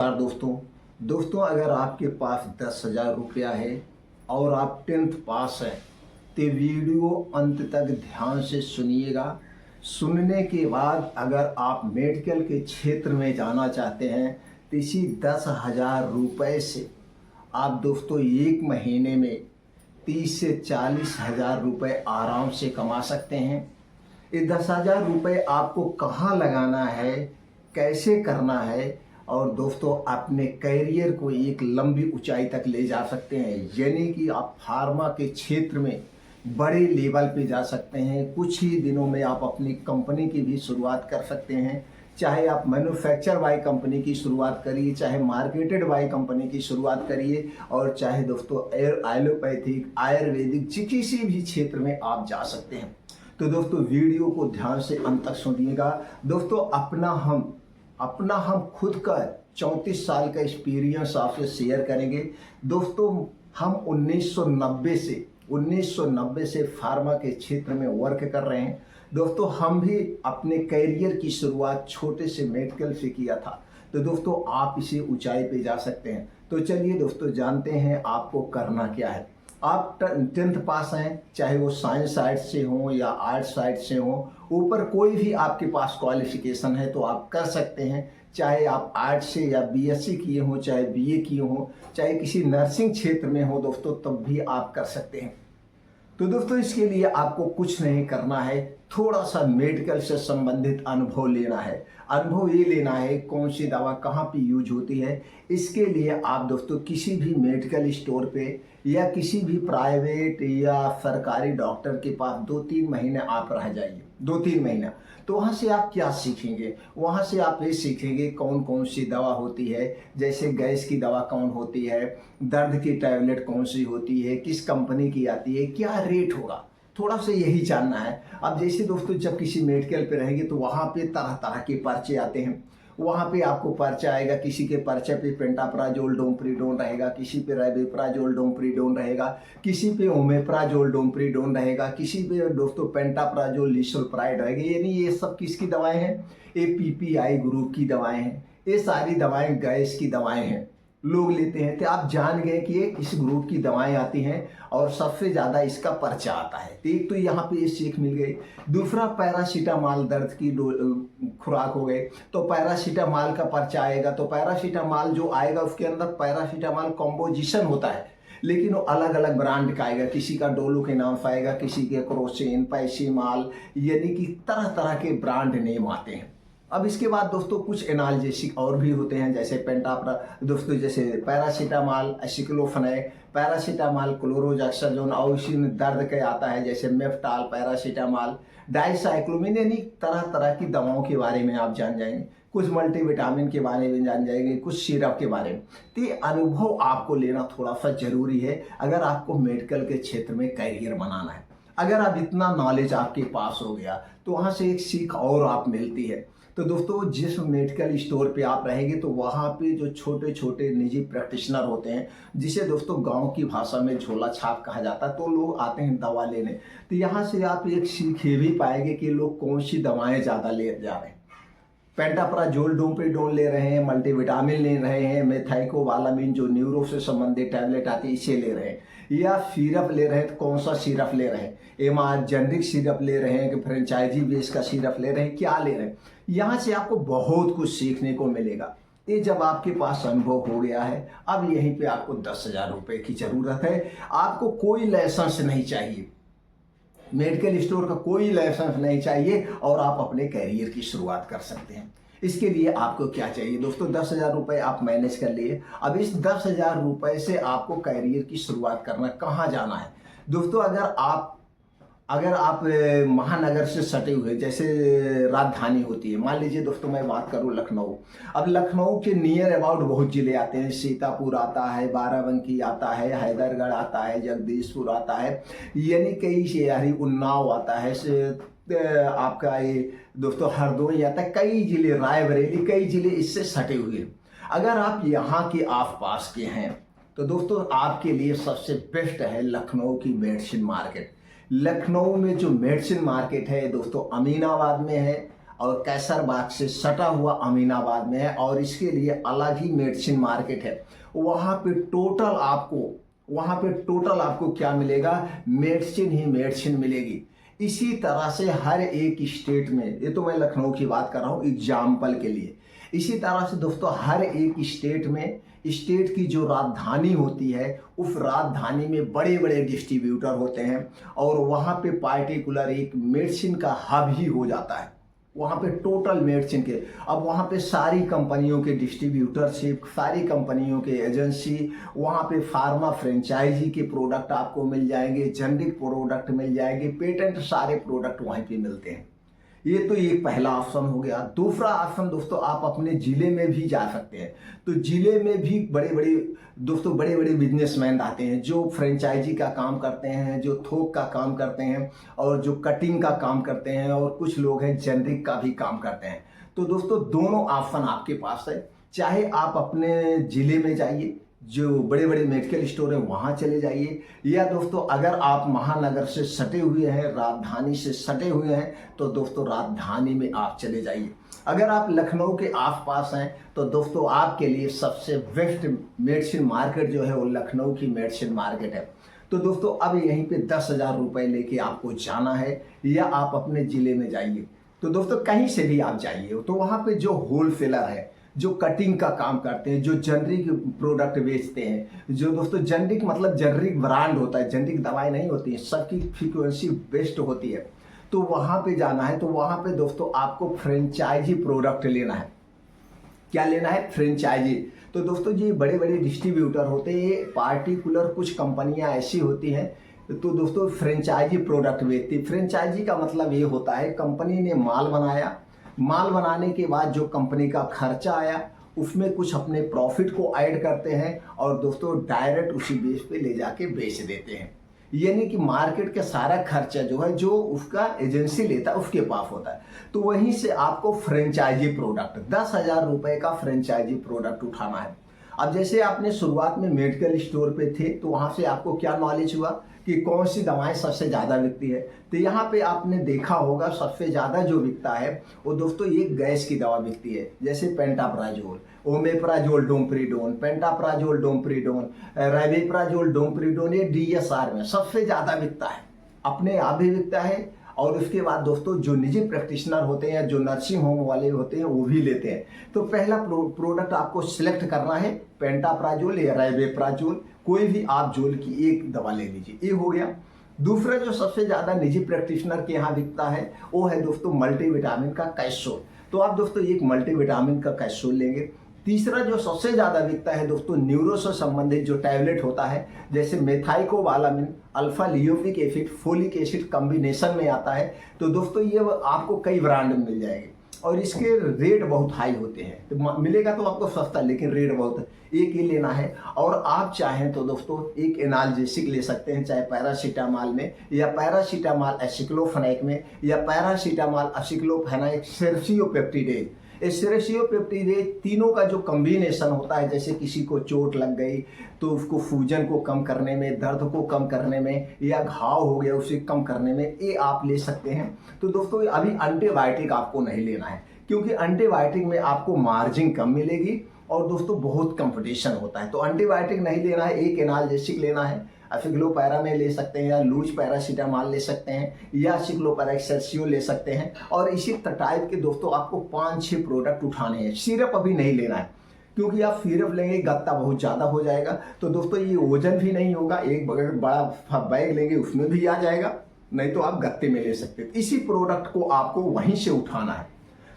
दोस्तों अगर आपके पास 10,000 रुपया है और आप 10th पास हैं तो वीडियो अंत तक ध्यान से सुनिएगा। सुनने के बाद अगर आप मेडिकल के क्षेत्र में जाना चाहते हैं तो इसी 10,000 रुपये से आप दोस्तों एक महीने में 30 से 40,000 रुपये आराम से कमा सकते हैं। ये 10,000 रुपये आपको कहाँ लगाना है, कैसे करना है और दोस्तों अपने करियर को एक लंबी ऊंचाई तक ले जा सकते हैं। यानी कि आप फार्मा के क्षेत्र में बड़े लेवल पे जा सकते हैं। कुछ ही दिनों में आप अपनी कंपनी की भी शुरुआत कर सकते हैं। चाहे आप मैन्युफैक्चर बाय कंपनी की शुरुआत करिए, चाहे मार्केटेड बाय कंपनी की शुरुआत करिए और चाहे दोस्तों एलोपैथिक आयुर्वेदिक किसी भी क्षेत्र में आप जा सकते हैं। तो दोस्तों वीडियो को ध्यान से अंत तक सुनिएगा। दोस्तों अपना हम खुद का 34 साल का एक्सपीरियंस आपसे शेयर करेंगे। दोस्तों हम 1990 से फार्मा के क्षेत्र में वर्क कर रहे हैं। दोस्तों हम भी अपने करियर की शुरुआत छोटे से मेडिकल से किया था। तो दोस्तों आप इसे ऊंचाई पे जा सकते हैं। तो चलिए दोस्तों जानते हैं आपको करना क्या है। आप 10th पास हैं, चाहे वो साइंस साइड से हो या आर्ट साइड से हो, ऊपर कोई भी आपके पास क्वालिफिकेशन है तो आप कर सकते हैं। चाहे आप आर्ट से या बीएससी किए हो, चाहे बीए किए हो, चाहे किसी नर्सिंग क्षेत्र में हो दोस्तों, तब भी आप कर सकते हैं। तो दोस्तों इसके लिए आपको कुछ नहीं करना है, थोड़ा सा मेडिकल से संबंधित अनुभव लेना है। अनुभव ये लेना है कौन सी दवा कहाँ पे यूज होती है। इसके लिए आप दोस्तों किसी भी मेडिकल स्टोर पे या किसी भी प्राइवेट या सरकारी डॉक्टर के पास 2-3 महीने आप रह जाइए। 2-3 महीना तो वहाँ से आप क्या सीखेंगे? वहाँ से आप ये सीखेंगे कौन कौन सी दवा होती है, जैसे गैस की दवा कौन होती है, दर्द की टैबलेट कौन सी होती है, किस कंपनी की आती है, क्या रेट होगा, थोड़ा सा यही जानना है। अब जैसे दोस्तों जब किसी मेडिकल पे रहेंगे तो वहाँ पे तरह तरह के पर्चे आते हैं। वहाँ पे आपको पर्चा आएगा, किसी के पर्चे पे पेंटाप्राजोल डोमप्रीडोन रहेगा, किसी पे रेबिप्राजोल डोमप्रीडोन रहेगा, किसी पे ओमेप्राजोल डोमप्रीडोन रहेगा, किसी पे दोस्तों पेंटाप्राजोल लिसोल्प्राइड रहेगा। यानी ये सब किसकी दवाएं हैं? ये पीपीआई ग्रुप की दवाएं हैं। ये सारी दवाएं गैस की दवाएं हैं, लोग लेते हैं। तो आप जान गए कि ये इस ग्रुप की दवाएं आती हैं और सबसे ज़्यादा इसका पर्चा आता है। तो एक तो यहाँ पे ये सीख मिल गई। दूसरा पैरासीटामॉल दर्द की खुराक हो गई तो पैरासीटामॉल का पर्चा आएगा। तो पैरासीटामॉल जो आएगा उसके अंदर पैरासीटामॉल कॉम्पोजिशन होता है, लेकिन वो अलग अलग ब्रांड का आएगा। किसी का डोलो के नाम से आएगा, किसी के क्रोसिन, पैसीमाल, यानी कि तरह तरह के ब्रांड नेम आते हैं। अब इसके बाद दोस्तों कुछ एनाल्जेसिक और भी होते हैं, जैसे दोस्तों जैसे पैरासीटामॉल, एसिक्लोफेनेक, पैरासीटामॉल, क्लोरोजैक्साजोन और इसी में दर्द के आता है जैसे मेफ्टाल, पैरासीटामॉल, डाइसाइक्लोमिन। यानी तरह तरह की दवाओं के बारे में आप जान जाएंगे। कुछ मल्टीविटामिन के बारे में जान जाएंगे, कुछ सिरप के बारे में। तो ये अनुभव आपको लेना थोड़ा सा जरूरी है अगर आपको मेडिकल के क्षेत्र में करियर बनाना है। अगर आप इतना नॉलेज आपके पास हो गया तो वहाँ से एक सीख और आप मिलती है। तो दोस्तों जिस मेडिकल स्टोर पे आप रहेंगे तो वहाँ पे जो छोटे छोटे निजी प्रैक्टिशनर होते हैं, जिसे दोस्तों गांव की भाषा में झोला छाप कहा जाता है, तो लोग आते हैं दवा लेने। तो यहाँ से आप एक सीख ये भी पाएंगे कि लोग कौन सी दवाएं ज़्यादा ले जा रहे हैं। पेंटाप्राजोल डोमप्रीडोन ले रहे हैं, मल्टीविटामिन ले रहे हैं, मेथाइकोबालामिन जो न्यूरो से संबंधित टैबलेट आती है इसे ले रहे हैं, या सिरप ले रहे हैं तो कौन सा सिरप ले रहे हैं, एमआर जेनरिक सिरप ले रहे हैं कि फ्रेंचाइजी बेस का सिरप ले रहे हैं, क्या ले रहे हैं। यहाँ से आपको बहुत कुछ सीखने को मिलेगा। ये जब आपके पास अनुभव हो गया है, अब यहीं पे आपको 10,000 रुपये की जरूरत है। आपको कोई लाइसेंस नहीं चाहिए, मेडिकल स्टोर का कोई लाइसेंस नहीं चाहिए और आप अपने करियर की शुरुआत कर सकते हैं। इसके लिए आपको क्या चाहिए दोस्तों? 10,000 रुपये आप मैनेज कर लिए। अब इस 10,000 रुपये से आपको करियर की शुरुआत करना, कहाँ जाना है दोस्तों? अगर आप महानगर से सटे हुए, जैसे राजधानी होती है, मान लीजिए दोस्तों मैं बात करूं लखनऊ। अब लखनऊ के नियर अबाउट बहुत जिले आते हैं। सीतापुर आता है, बाराबंकी आता है, हैदरगढ़ आता है, जगदीशपुर आता है, यानी कई शहरी, उन्नाव आता है, आपका ये दोस्तों हरदोई आता है, कई जिले, रायबरेली, कई जिले इससे सटे हुए। अगर आप यहाँ के आसपास के हैं तो दोस्तों आपके लिए सबसे बेस्ट है लखनऊ की मेडिसिन मार्केट। लखनऊ में जो मेडिसिन मार्केट है दोस्तों अमीनाबाद में है, और कैसरबाग से सटा हुआ अमीनाबाद में है और इसके लिए अलग ही मेडिसिन मार्केट है। वहाँ पे टोटल आपको क्या मिलेगा, मेडिसिन ही मेडिसिन मिलेगी। इसी तरह से हर एक स्टेट में, ये तो मैं लखनऊ की बात कर रहा हूँ एग्जाम्पल के लिए, इसी तरह से दोस्तों हर एक स्टेट में, स्टेट की जो राजधानी होती है उस राजधानी में बड़े बड़े डिस्ट्रीब्यूटर होते हैं और वहाँ पे पार्टिकुलर एक मेडिसिन का हब ही हो जाता है। वहाँ पे टोटल मेडिसिन के, अब वहाँ पे सारी कंपनियों के डिस्ट्रीब्यूटरशिप, सारी कंपनियों के एजेंसी, वहाँ पे फार्मा फ्रेंचाइजी के प्रोडक्ट आपको मिल जाएंगे, जेनरिक प्रोडक्ट मिल जाएंगे, पेटेंट सारे प्रोडक्ट वहीं पे मिलते हैं। ये तो एक पहला ऑप्शन हो गया। दूसरा ऑप्शन दोस्तों, आप अपने ज़िले में भी जा सकते हैं। तो ज़िले में भी बड़े बड़े बिजनेसमैन आते हैं जो फ्रेंचाइजी का काम करते हैं, जो थोक का काम करते हैं और जो कटिंग का काम करते हैं, और कुछ लोग हैं जेनरिक का भी काम करते हैं। तो दोस्तों दोनों ऑप्शन आपके पास है। चाहे आप अपने ज़िले में जाइए, जो बड़े बड़े मेडिकल स्टोर हैं वहाँ चले जाइए, या दोस्तों अगर आप महानगर से सटे हुए हैं, राजधानी से सटे हुए हैं, तो दोस्तों राजधानी में आप चले जाइए। अगर आप लखनऊ के आसपास हैं तो दोस्तों आपके लिए सबसे बेस्ट मेडिसिन मार्केट जो है वो लखनऊ की मेडिसिन मार्केट है। तो दोस्तों अब यहीं पे 10,000 रुपये लेके आपको जाना है, या आप अपने ज़िले में जाइए। तो दोस्तों कहीं से भी आप जाइए, तो वहाँ पे जो होलसेलर है, जो कटिंग का काम करते हैं, जो जेनरिक प्रोडक्ट बेचते हैं, जो दोस्तों जेनरिक मतलब जेनरिक ब्रांड होता है, जेनरिक दवाई नहीं होती है, सबकी फ्रीक्वेंसी बेस्ट होती है, तो वहाँ पे जाना है। तो वहाँ पे दोस्तों आपको फ्रेंचाइजी प्रोडक्ट लेना है। क्या लेना है? फ्रेंचाइजी। तो दोस्तों जी बड़े बड़े डिस्ट्रीब्यूटर होते हैं, ये पार्टिकुलर कुछ कंपनियाँ ऐसी होती हैं तो दोस्तों फ्रेंचाइजी प्रोडक्ट बेचती। फ्रेंचाइजी का मतलब ये होता है कंपनी ने माल बनाया, माल बनाने के बाद जो कंपनी का खर्चा आया उसमें कुछ अपने प्रॉफिट को ऐड करते हैं और दोस्तों डायरेक्ट उसी बेस पे ले जाके बेच देते हैं। यानी कि मार्केट का सारा खर्चा जो है, जो उसका एजेंसी लेता है उसके पास होता है। तो वहीं से आपको फ्रेंचाइजी प्रोडक्ट 10,000 रुपये का फ्रेंचाइजी प्रोडक्ट उठाना है। अब जैसे आपने शुरुआत में मेडिकल स्टोर पे थे तो वहाँ से आपको क्या नॉलेज हुआ कि कौन सी दवाएं सबसे ज़्यादा बिकती है। तो यहाँ पे आपने देखा होगा सबसे ज़्यादा जो बिकता है वो दोस्तों एक गैस की दवा बिकती है, जैसे पेंटाप्राजोल, ओमेप्राजोल, डोमप्रीडोन, पेंटाप्राजोल, डोमप्रीडोन, रेविप्राजोल, डोमप्रीडोन, ये DSR में सबसे ज़्यादा बिकता है, अपने आप भी बिकता है। और उसके बाद दोस्तों जो निजी प्रैक्टिशनर होते हैं, जो नर्सिंग होम वाले होते हैं वो भी लेते हैं। तो पहला प्रोडक्ट आपको सिलेक्ट करना है पेंटाप्राजोल या रेविप्राजोल, कोई भी आप जोल की एक दवा ले लीजिए, ये हो गया। दूसरा जो सबसे ज़्यादा निजी प्रैक्टिशनर के यहाँ बिकता है वो है दोस्तों मल्टीविटामिन का कैप्सूल। तो आप दोस्तों एक मल्टीविटामिन का कैप्सूल लेंगे। तीसरा जो सबसे ज़्यादा बिकता है दोस्तों न्यूरो से संबंधित जो टैबलेट होता है, जैसे methylcobalamin, alpha lipoic acid, folic acid combination में आता है। तो दोस्तों ये आपको कई ब्रांड में मिल जाएंगे और इसके रेट बहुत हाई होते हैं। तो मिलेगा तो आपको सस्ता, लेकिन रेट बहुत है। एक ही लेना है। और आप चाहें तो दोस्तों एक एनाल्जेसिक ले सकते हैं, चाहे पैरासीटामॉल में, या पैरासीटामॉल एसिक्लोफेनेक में, या पैरासीटामॉल एसिक्लोफेनेक सेरसियोपेप्टिडेज। सेरसियोपेप्टिडेज तीनों का जो कॉम्बिनेशन होता है, जैसे किसी को चोट लग गई तो उसको सूजन को कम करने में, दर्द को कम करने में, या घाव हो गया उसे कम करने में, ये आप ले सकते हैं। तो दोस्तों अभी एंटीबायोटिक आपको नहीं लेना है, क्योंकि एंटीबायोटिक में आपको मार्जिन कम मिलेगी और दोस्तों बहुत कंपटीशन होता है। तो एंटीबायोटिक नहीं लेना है, एक एनाल्जेसिक लेना है, एसिक्लोपैरा में ले सकते हैं, या लूज पैरासीटामॉल ले सकते हैं, या एसिक्लोपैराक्सेल्सियो ले सकते हैं। और इसी टाइप के दोस्तों आपको 5-6 प्रोडक्ट उठाने हैं। सिरप अभी नहीं लेना है, क्योंकि आप सिरप लेंगे गत्ता बहुत ज़्यादा हो जाएगा। तो दोस्तों ये वजन भी नहीं होगा, एक बड़ा बैग लेंगे उसमें भी आ जाएगा, नहीं तो आप गत्ते में ले सकते हैं। इसी प्रोडक्ट को आपको वहीं से उठाना है।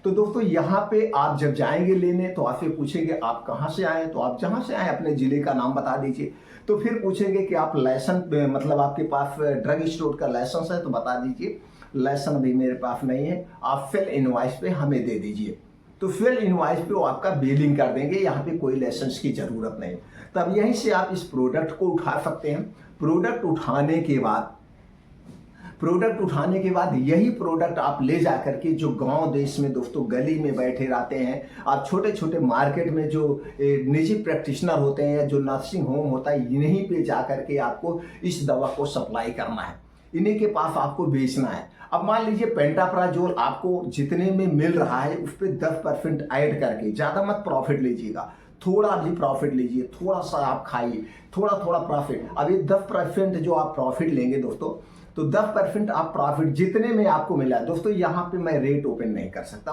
तो दोस्तों यहाँ पे आप जब जाएंगे लेने तो आपसे पूछेंगे आप कहाँ से आए, तो आप जहाँ से आए अपने ज़िले का नाम बता दीजिए। तो फिर पूछेंगे कि आप लाइसेंस, मतलब आपके पास ड्रग स्टोर का लाइसेंस है, तो बता दीजिए लाइसेंस अभी मेरे पास नहीं है, आप फिल इनवॉइस पे हमें दे दीजिए। तो फिल इनवॉइस पे वो आपका बिलिंग कर देंगे, यहाँ पे कोई लाइसेंस की ज़रूरत नहीं। तब यहीं से आप इस प्रोडक्ट को उठा सकते हैं। प्रोडक्ट उठाने के बाद यही प्रोडक्ट आप ले जा करके जो गांव देश में दोस्तों गली में बैठे रहते हैं, आप छोटे छोटे मार्केट में जो निजी प्रैक्टिशनर होते हैं या जो नर्सिंग होम होता है, इन्हीं पे जा करके आपको इस दवा को सप्लाई करना है, इन्हीं के पास आपको बेचना है। अब मान लीजिए पेंटाप्राजोल आपको जितने में मिल रहा है उस पर 10% ऐड करके, ज़्यादा मत प्रॉफिट लीजिएगा, थोड़ा भी प्रॉफिट लीजिए, थोड़ा सा आप खाइए, थोड़ा थोड़ा प्रॉफिट। अब ये 10% जो आप प्रॉफिट लेंगे दोस्तों, तो 10% आप प्रॉफिट जितने में आपको मिला दोस्तों, यहाँ पे मैं रेट ओपन नहीं कर सकता,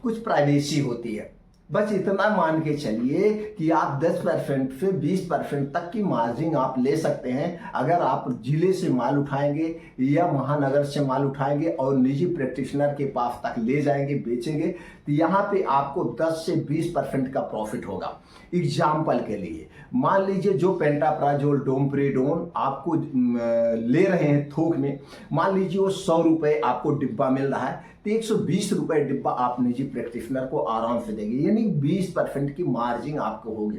कुछ प्राइवेसी होती है। बस इतना मान के चलिए कि आप 10% से 20% तक की मार्जिन आप ले सकते हैं अगर आप जिले से माल उठाएंगे या महानगर से माल उठाएंगे और निजी प्रैक्टिशनर के पास तक ले जाएंगे, बेचेंगे, तो यहाँ पे आपको 10 से 20% का प्रॉफिट होगा। एग्जाम्पल के लिए मान लीजिए जो पेंटाप्राजोल डोमपेरिडोन आपको ले रहे हैं थोक में, मान लीजिए वो 100 रुपये आपको डिब्बा मिल रहा है, तो 120 रुपये डिब्बा आप निजी प्रैक्टिशनर को आराम से देंगे, यानी 20% की मार्जिन आपको होगी।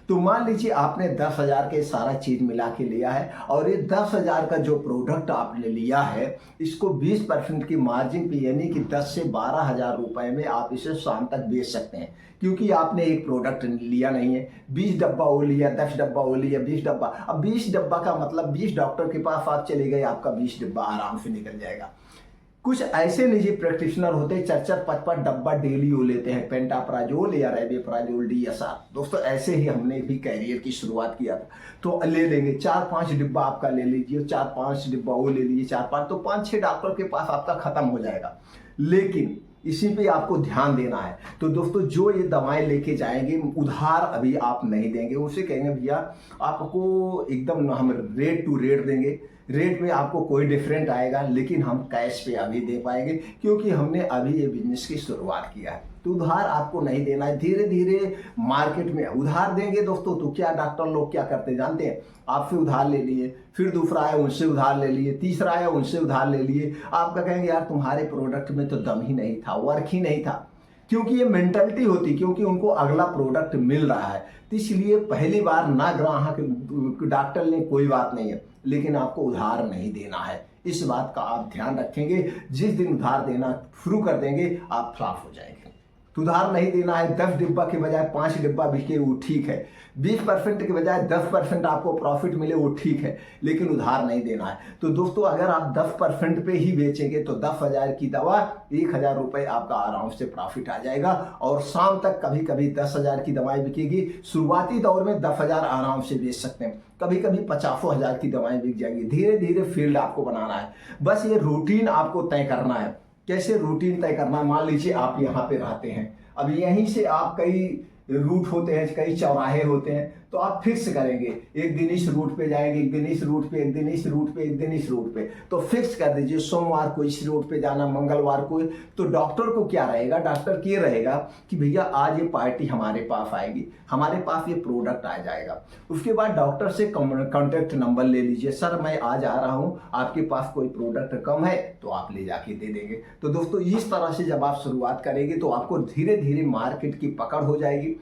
तो मान लीजिए आपने 10,000 के सारा चीज मिला के लिया है और ये 10,000 का जो प्रोडक्ट आपने लिया है इसको 20% की मार्जिन पे, यानी कि 10 से 12,000 रुपए में आप इसे शाम तक बेच सकते हैं, क्योंकि आपने एक प्रोडक्ट लिया नहीं है। 20 डब्बा वो लिया, 10 डब्बा वो लिया, 20 डब्बा। अब 20 डब्बा का मतलब 20 डॉक्टर के पास आप चले गए, आपका 20 डब्बा आराम से निकल जाएगा। कुछ ऐसे निजी प्रैक्टिशनर होते हैं 4-4-5-5 डब्बा डेली वो लेते हैं पेंटाप्राजोल या रेबिप्राजोल DSR। दोस्तों ऐसे ही हमने भी कैरियर की शुरुआत किया था, तो ले लेंगे 4-5 डिब्बा आपका ले लीजिए, 4-5 डिब्बा वो ले लीजिए, 4-5, तो 5-6 डॉक्टर के पास आपका खत्म हो जाएगा। लेकिन इसी पे आपको ध्यान देना है। तो दोस्तों जो ये दवाएं लेके जाएंगे उधार अभी आप नहीं देंगे, उसे कहेंगे भैया आपको एकदम हम रेट टू रेट देंगे, रेट में आपको कोई डिफरेंट आएगा, लेकिन हम कैश पे अभी दे पाएंगे क्योंकि हमने अभी ये बिजनेस की शुरुआत किया है। तो उधार आपको नहीं देना है, धीरे धीरे मार्केट में उधार देंगे दोस्तों। तो क्या डॉक्टर लोग क्या करते जानते हैं, आपसे उधार ले लिए, फिर दूसरा आया उनसे उधार ले लिए, तीसरा आया उनसे उधार ले लिए, आपका कहेंगे यार तुम्हारे प्रोडक्ट में तो दम ही नहीं था, वर्क ही नहीं था, क्योंकि ये मेंटलिटी होती, क्योंकि उनको अगला प्रोडक्ट मिल रहा है। तो इसलिए पहली बार ना ग्राहक डॉक्टर ने कोई बात नहीं है, लेकिन आपको उधार नहीं देना है। इस बात का आप ध्यान रखेंगे। जिस दिन उधार देना शुरू कर देंगे आप फ्लॉप हो जाएंगे। तो उधार नहीं देना है। 10 डिब्बा के बजाय 5 डिब्बा बिके वो ठीक है, 20% के बजाय 10% आपको प्रॉफिट मिले वो ठीक है, लेकिन उधार नहीं देना है। तो दोस्तों अगर आप 10% पे ही बेचेंगे तो 10,000 की दवा 1,000 रुपये आपका आराम से प्रॉफिट आ जाएगा और शाम तक कभी कभी 10,000 की दवाएं बिकेगी। शुरुआती दौर में 10,000 आराम से बेच सकते हैं, कभी कभी 50,000 की दवाएं बिक जाएंगी। धीरे धीरे फील्ड आपको बनाना है, बस ये रूटीन आपको तय करना है। कैसे रूटीन तय करना, मान लीजिए आप यहाँ पे रहते हैं, अब यहीं से आप कई रूट होते हैं, कई चौराहे होते हैं, तो आप फिक्स करेंगे एक दिन इस रूट पे जाएंगे, एक दिन इस रूट पे, एक दिन इस रूट पे, एक दिन इस रूट पे, तो फिक्स कर दीजिए सोमवार को इस रूट पे जाना, मंगलवार को। तो डॉक्टर को क्या रहेगा, डॉक्टर ये रहेगा कि भैया आज ये पार्टी हमारे पास आएगी, हमारे पास ये प्रोडक्ट आ जाएगा। उसके बाद डॉक्टर से कॉन्टेक्ट नंबर ले लीजिए, सर मैं आज आ रहा हूँ, आपके पास कोई प्रोडक्ट कम है तो आप ले जाके दे देंगे। तो दोस्तों इस तरह से जब आप शुरुआत करेंगे तो आपको धीरे धीरे मार्केट की पकड़ हो जाएगी।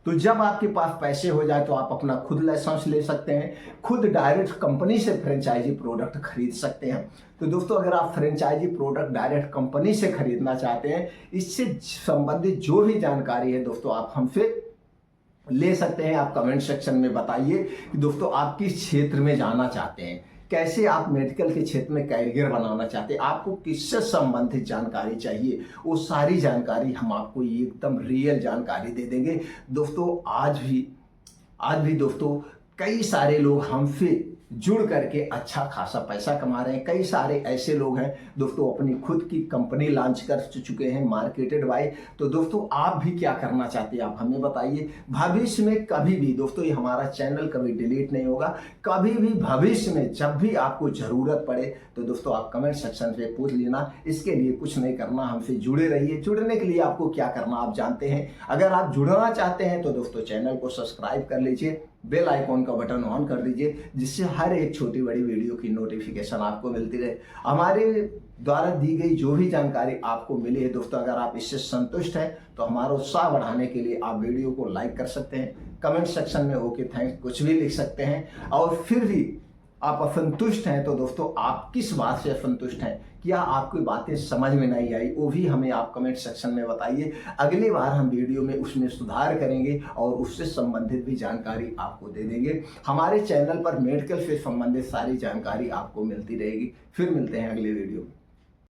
तो जब आपके पास पैसे हो जाए तो आप अपना खुद लाइसेंस ले सकते हैं, खुद डायरेक्ट कंपनी से फ्रेंचाइजी प्रोडक्ट खरीद सकते हैं। तो दोस्तों अगर आप फ्रेंचाइजी प्रोडक्ट डायरेक्ट कंपनी से खरीदना चाहते हैं, इससे संबंधित जो भी जानकारी है दोस्तों आप हमसे ले सकते हैं। आप कमेंट सेक्शन में बताइए कि दोस्तों आप किस क्षेत्र में जाना चाहते हैं, कैसे आप मेडिकल के क्षेत्र में कैरियर बनाना चाहते हैं, आपको किससे संबंधित जानकारी चाहिए, वो सारी जानकारी हम आपको एकदम रियल जानकारी दे देंगे। दोस्तों आज भी दोस्तों कई सारे लोग हमसे जुड़ करके अच्छा खासा पैसा कमा रहे हैं। कई सारे ऐसे लोग हैं दोस्तों अपनी खुद की कंपनी लॉन्च कर चुके हैं मार्केटेड बाय। तो दोस्तों आप भी क्या करना चाहते हैं आप हमें बताइए। भविष्य में कभी भी दोस्तों ये हमारा चैनल कभी डिलीट नहीं होगा, कभी भी भविष्य में जब भी आपको जरूरत पड़े तो दोस्तों आप कमेंट सेक्शन से पूछ लेना। इसके लिए कुछ नहीं करना, हमसे जुड़े रहिए। जुड़ने के लिए आपको क्या करना आप जानते हैं। अगर आप जुड़ना चाहते हैं तो दोस्तों चैनल को सब्सक्राइब कर लीजिए, बेल आइकॉन का बटन ऑन कर दीजिए, जिससे हर एक छोटी बड़ी वीडियो की नोटिफिकेशन आपको मिलती रहे। हमारे द्वारा दी गई जो भी जानकारी आपको मिली है दोस्तों, अगर आप इससे संतुष्ट हैं तो हमारा उत्साह बढ़ाने के लिए आप वीडियो को लाइक कर सकते हैं, कमेंट सेक्शन में ओके थैंक्स कुछ भी लिख सकते हैं। और फिर भी आप असंतुष्ट हैं तो दोस्तों आप किस बात से असंतुष्ट हैं, क्या आपकी बातें समझ में नहीं आई, वो भी हमें आप कमेंट सेक्शन में बताइए। अगली बार हम वीडियो में उसमें सुधार करेंगे और उससे संबंधित भी जानकारी आपको दे देंगे। हमारे चैनल पर मेडिकल से संबंधित सारी जानकारी आपको मिलती रहेगी। फिर मिलते हैं अगले वीडियो में।